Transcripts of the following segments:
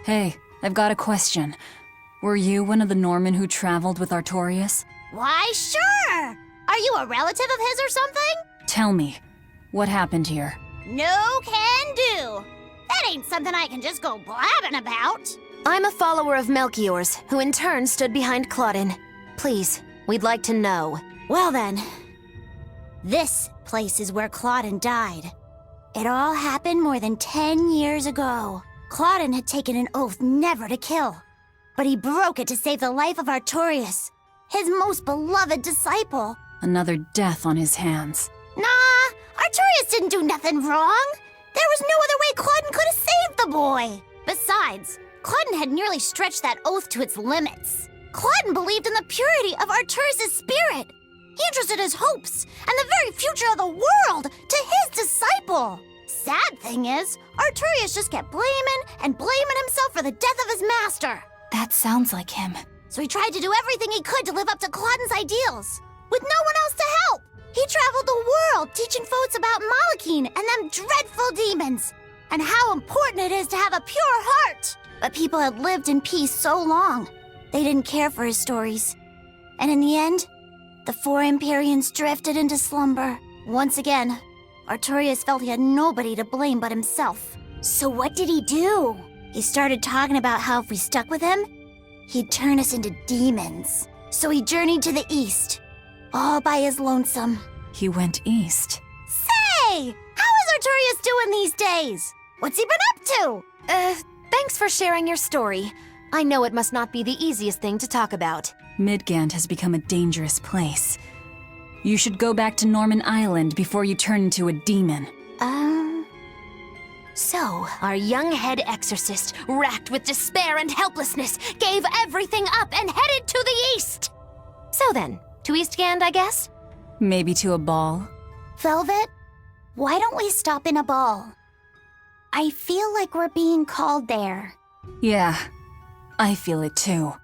Hey, I've got a question. Were you one of the Norman who traveled with Artorias? Why, sure! Are you a relative of his or something? Tell me, what happened here? No can do! That ain't something I can just go blabbing about! I'm a follower of Melchior's, who in turn stood behind Claudin. Please, we'd like to know. Well then, this place is where Claudin died. It all happened more than 10 years ago. Claudin had taken an oath never to kill, but he broke it to save the life of Artorias, his most beloved disciple. Another death on his hands. Nah, Artorias didn't do nothing wrong. There was no other way Claudin could have saved the boy. Besides, Claudin had nearly stretched that oath to its limits. Claudin believed in the purity of Artorias' spirit. He entrusted his hopes and the very future of the world to his disciple. Sad thing is, Artorias just kept blaming and blaming himself for the death of his master. That sounds like him. So he tried to do everything he could to live up to Claudin's ideals, with no one else to help. He traveled the world teaching folks about Malachine and them dreadful demons, and how important it is to have a pure heart. But people had lived in peace so long, they didn't care for his stories. And in the end, the four Empyreans drifted into slumber. Once again, Artorias felt he had nobody to blame but himself. So what did he do? He started talking about how if we stuck with him, he'd turn us into demons. So he journeyed to the east, all by his lonesome. He went east. Say! How is Artorias doing these days? What's he been up to? Thanks for sharing your story. I know it must not be the easiest thing to talk about. Midgand has become a dangerous place. You should go back to Norman Island before you turn into a demon. So, our young head exorcist, racked with despair and helplessness, gave everything up and headed to the east! So then, to Eastgand, I guess? Maybe to a ball? Velvet, why don't we stop in a ball? I feel like we're being called there. Yeah, I feel it too.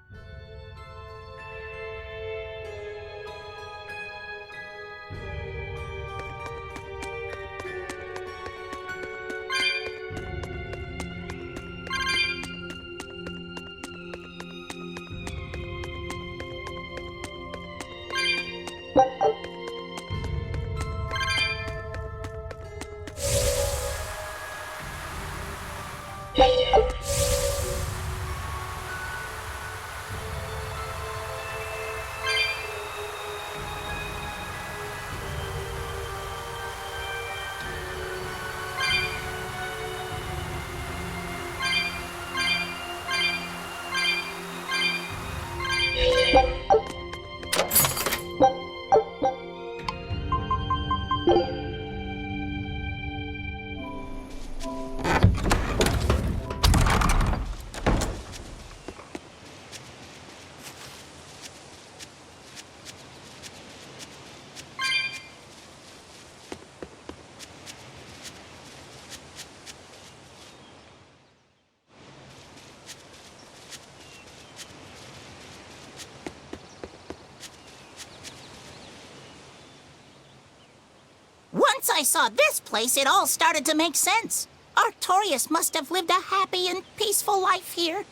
Once I saw this place, it all started to make sense. Artorias must have lived a happy and peaceful life here.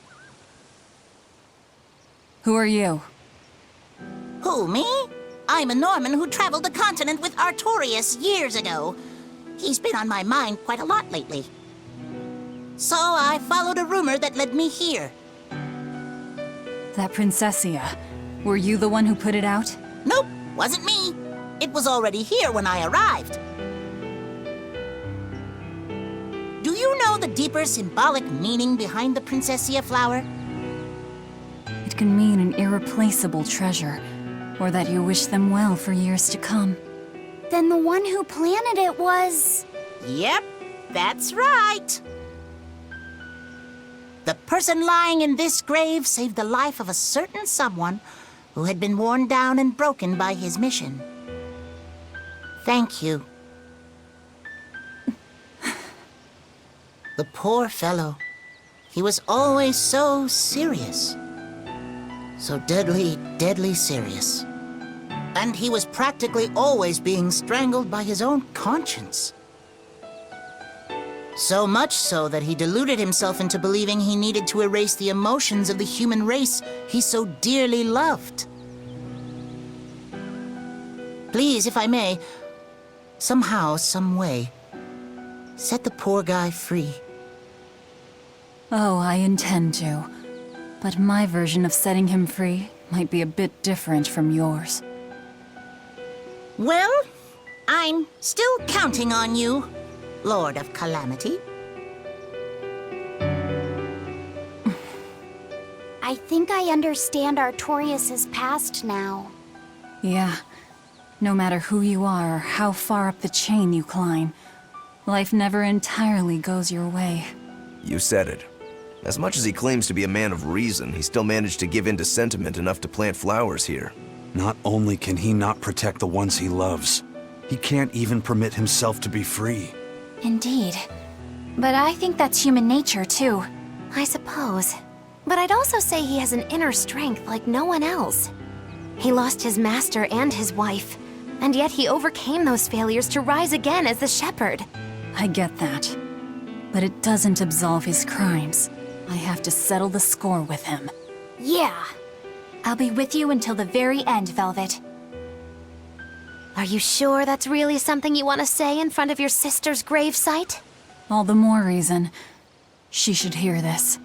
Who are you? Who, me? I'm a Norman who traveled the continent with Artorias years ago. He's been on my mind quite a lot lately. So I followed a rumor that led me here. That Princessia. Were you the one who put it out? Nope, wasn't me. It was already here when I arrived. Do you know the deeper symbolic meaning behind the Princessia flower? It can mean an irreplaceable treasure, or that you wish them well for years to come. Then the one who planted it was... Yep, that's right. The person lying in this grave saved the life of a certain someone who had been worn down and broken by his mission. Thank you. The poor fellow. He was always so serious. So deadly, deadly serious. And he was practically always being strangled by his own conscience. So much so that he deluded himself into believing he needed to erase the emotions of the human race he so dearly loved. Please, if I may, somehow, some way, set the poor guy free. Oh, I intend to. But my version of setting him free might be a bit different from yours. Well, I'm still counting on you, Lord of Calamity. I think I understand Artorias' past now. Yeah. No matter who you are or how far up the chain you climb, life never entirely goes your way. You said it. As much as he claims to be a man of reason, he still managed to give in to sentiment enough to plant flowers here. Not only can he not protect the ones he loves, he can't even permit himself to be free. Indeed. But I think that's human nature, too. I suppose. But I'd also say he has an inner strength like no one else. He lost his master and his wife, and yet he overcame those failures to rise again as the shepherd. I get that. But it doesn't absolve his crimes. I have to settle the score with him. Yeah. I'll be with you until the very end, Velvet. Are you sure that's really something you want to say in front of your sister's gravesite? All the more reason she should hear this.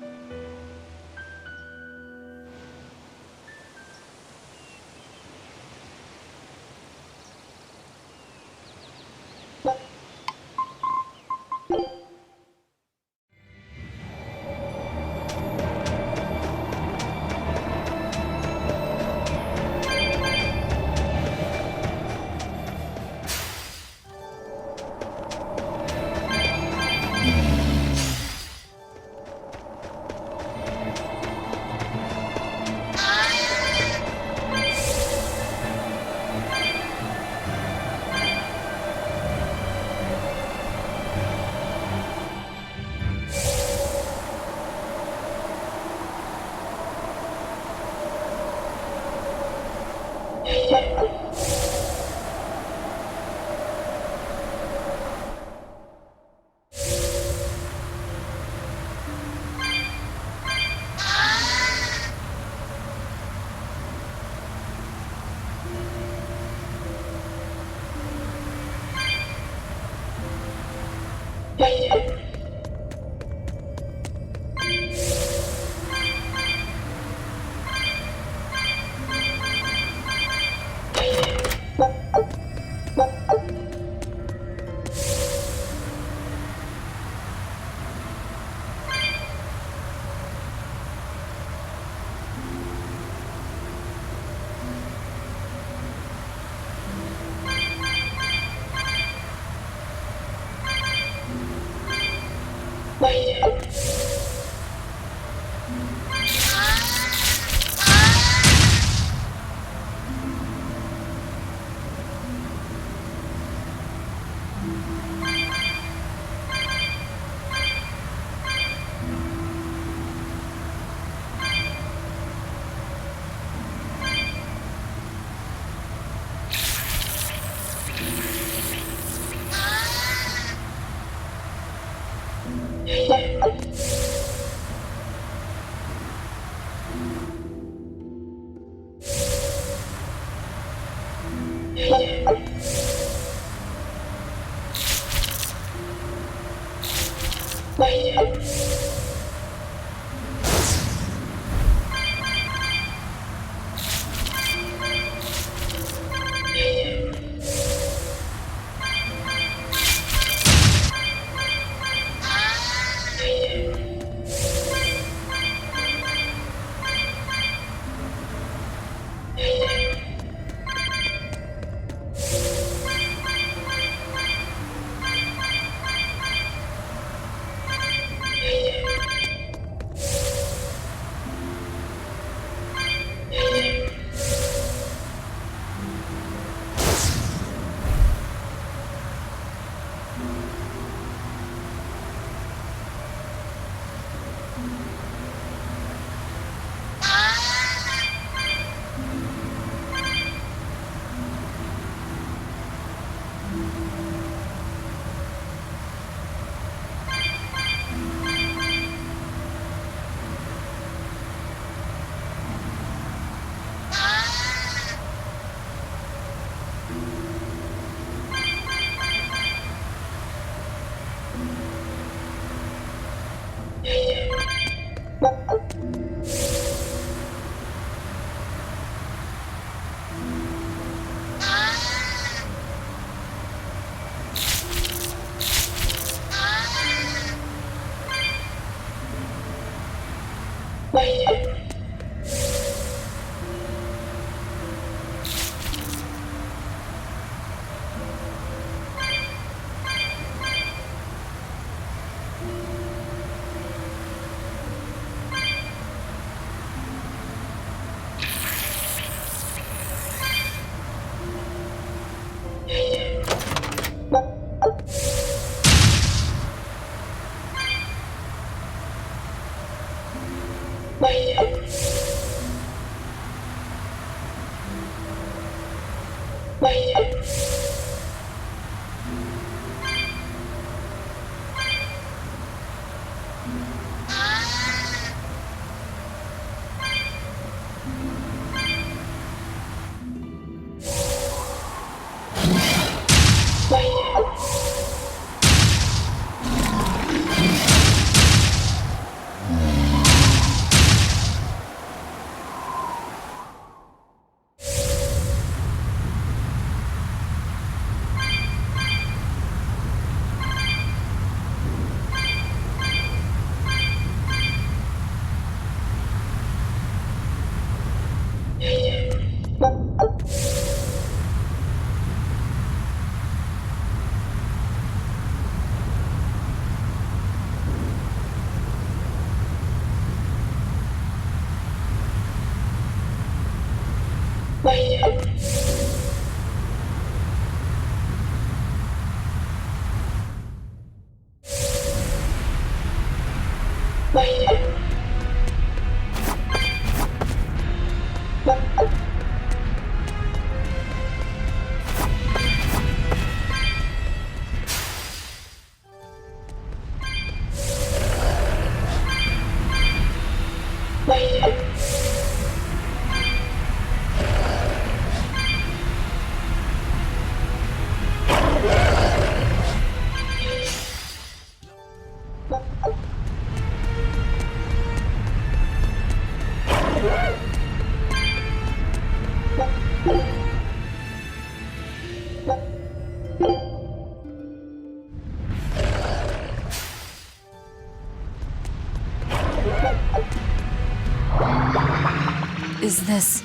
Is this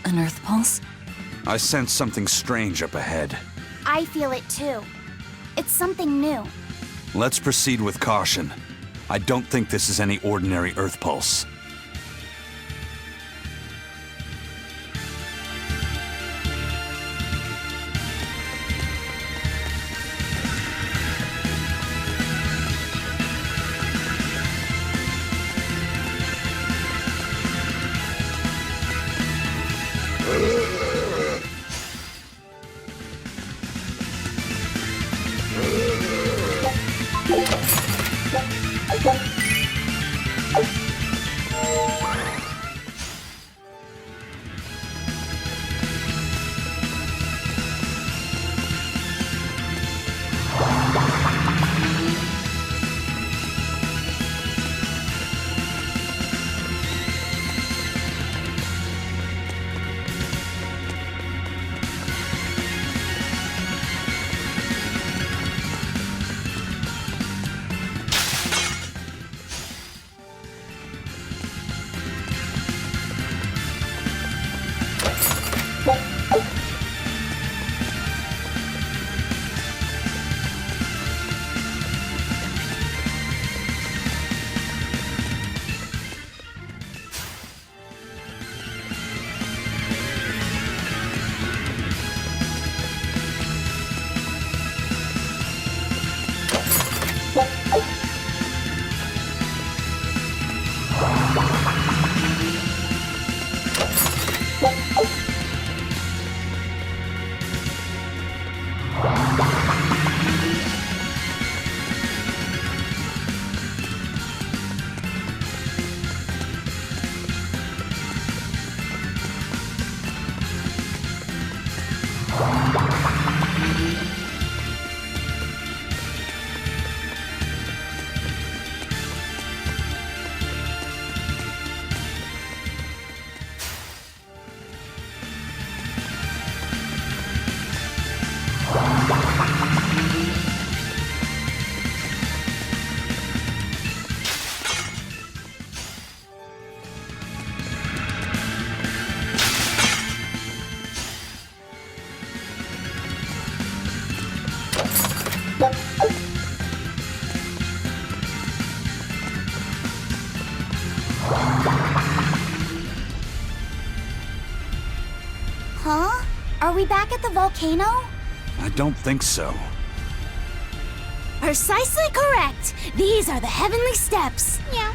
an Earth pulse? I sense something strange up ahead. I feel it too. It's something new. Let's proceed with caution. I don't think this is any ordinary Earth pulse. we back at the volcano? I don't think so. Precisely correct. These are the Heavenly Steps. Yeah.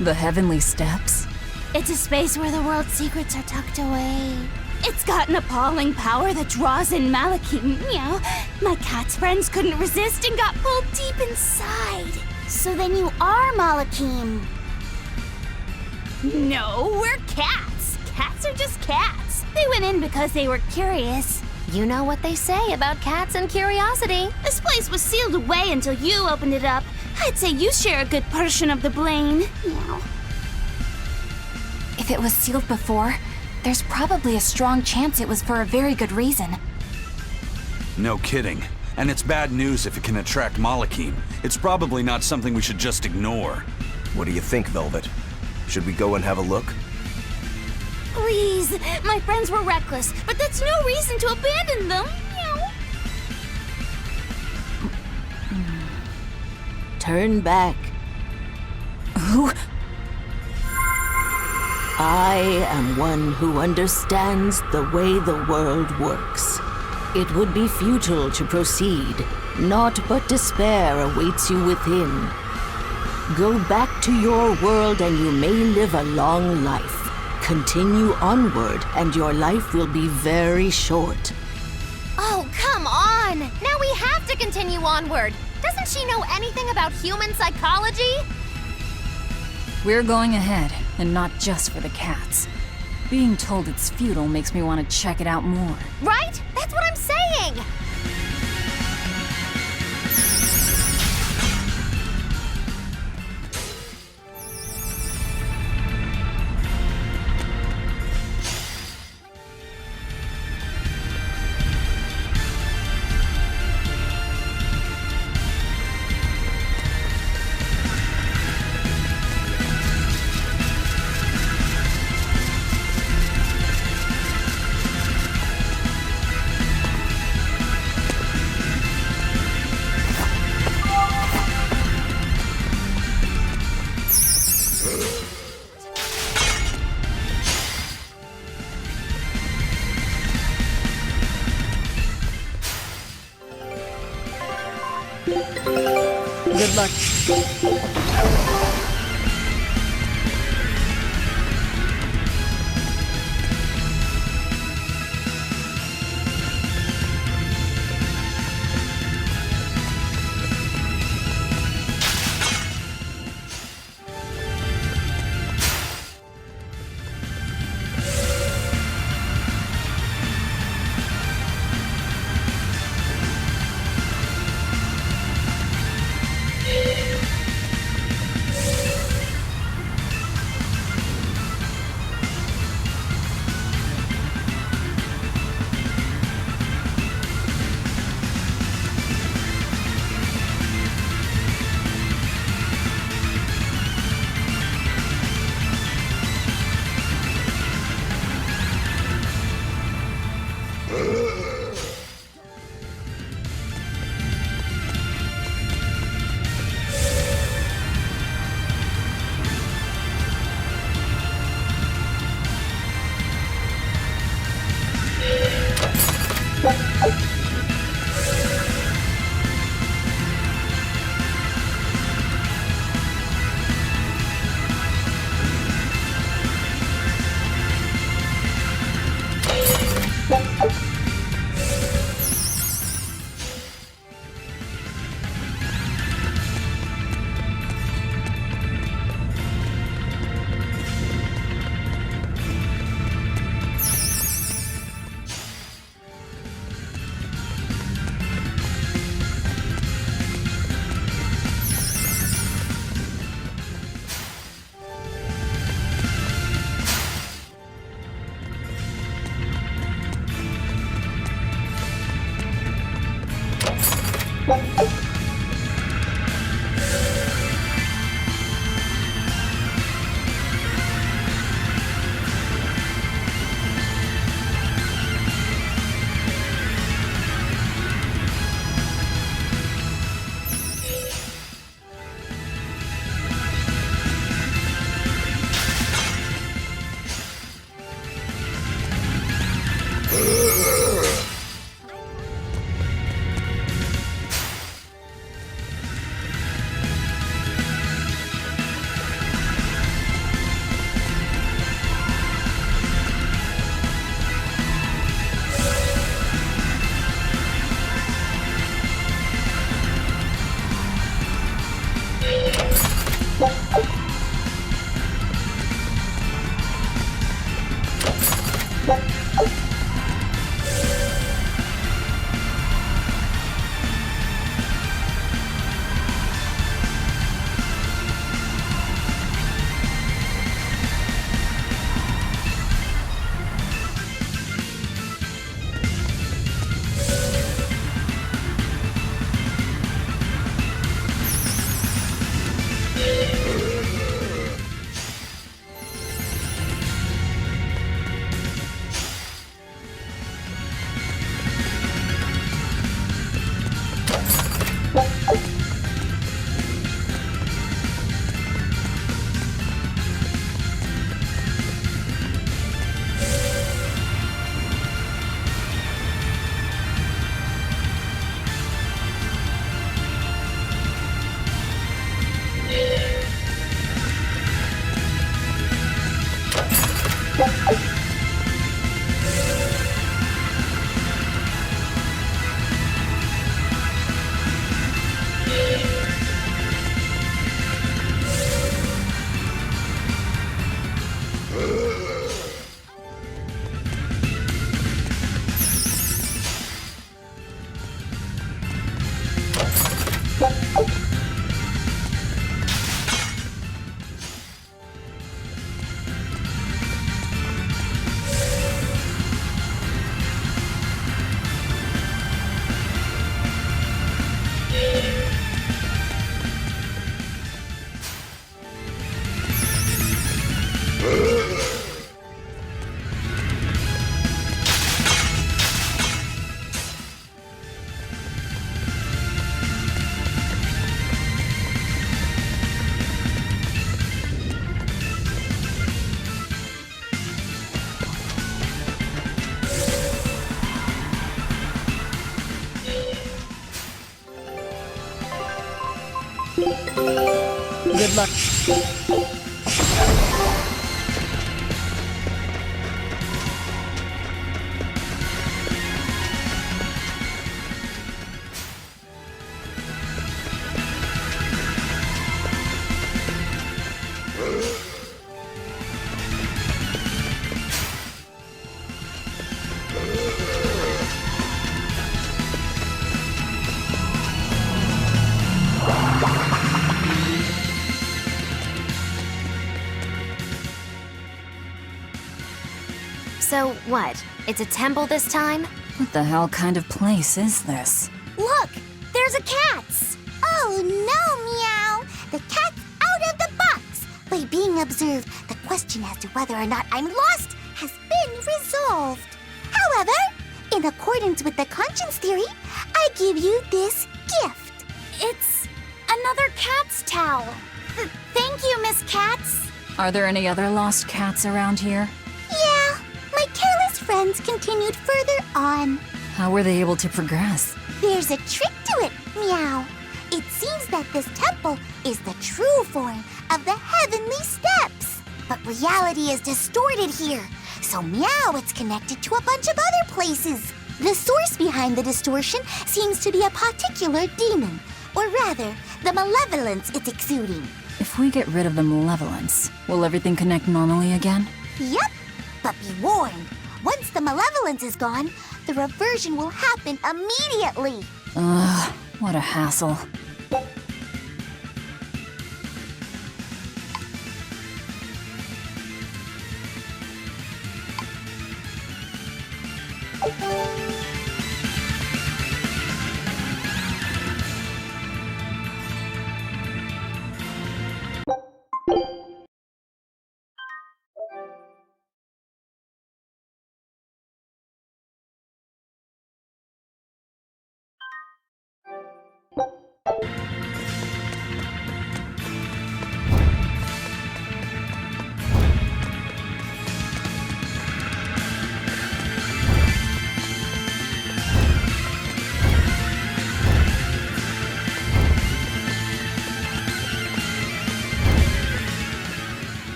The Heavenly Steps? It's a space where the world's secrets are tucked away. It's got an appalling power that draws in Malachim. Meow. My cat's friends couldn't resist and got pulled deep inside. So then you are Malachim. No, we're cats. Cats are just cats. They went in because they were curious. You know what they say about cats and curiosity. This place was sealed away until you opened it up. I'd say you share a good portion of the blame. Meow. If it was sealed before, there's probably a strong chance it was for a very good reason. No kidding. And it's bad news if it can attract Malachim. It's probably not something we should just ignore. What do you think, Velvet? Should we go and have a look? Please, my friends were reckless, but that's no reason to abandon them. Meow. Turn back. Who? I am one who understands the way the world works. It would be futile to proceed. Naught but despair awaits you within. Go back to your world and you may live a long life. Continue onward and your life will be very short. Oh, come on! Now we have to continue onward. Doesn't she know anything about human psychology? We're going ahead, and not just for the cats. Being told it's futile makes me want to check it out more. Right? That's what I'm saying! Good luck. good luck. So, what? It's a temple this time? What the hell kind of place is this? Look! There's a cat's! Oh no, Meow! The cat's out of the box! By being observed, the question as to whether or not I'm lost has been resolved. However, in accordance with the conscience theory, I give you this gift. It's another cat's towel. Thank you, Miss Katz. Are there any other lost cats around here? Yeah, my careless friends continued further on. How were they able to progress? There's a trick to it, Meow. It seems that this temple is the true form of the heavenly steps. But reality is distorted here. So Meow, it's connected to a bunch of other places. The source behind the distortion seems to be a particular demon. Or rather, the malevolence it's exuding. If we get rid of the malevolence, will everything connect normally again? Yep, but be warned. Once the malevolence is gone, the reversion will happen immediately. Ugh, what a hassle.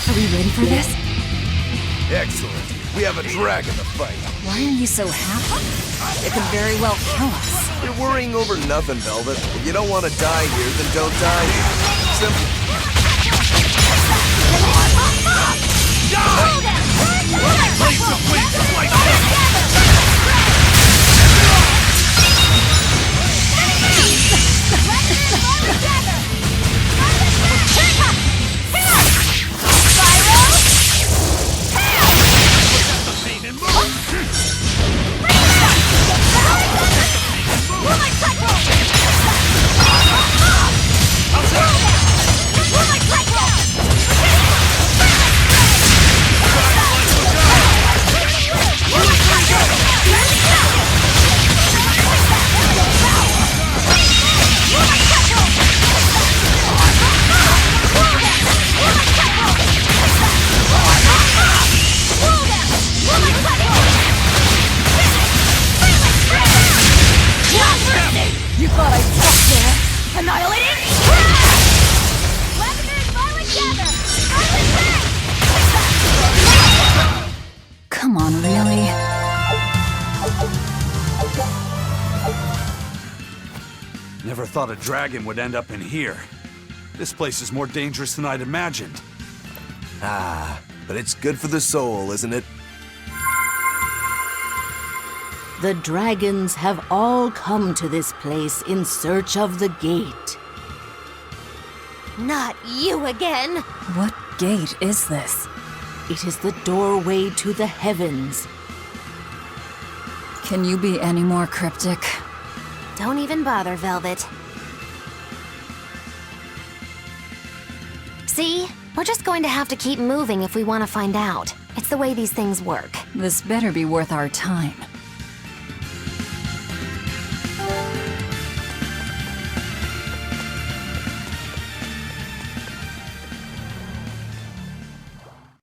Are we ready for this? Excellent. We have a dragon to fight. Why are you so happy? It could very well kill us. You're worrying over nothing, Velvet. If you don't want to die here, then don't die here. Simple. You thought I'd stop there? Annihilating? Come on, really? Never thought a dragon would end up in here. This place is more dangerous than I'd imagined. Ah, but it's good for the soul, isn't it? The dragons have all come to this place in search of the gate. Not you again! What gate is this? It is the doorway to the heavens. Can you be any more cryptic? Don't even bother, Velvet. See? We're just going to have to keep moving if we want to find out. It's the way these things work. This better be worth our time.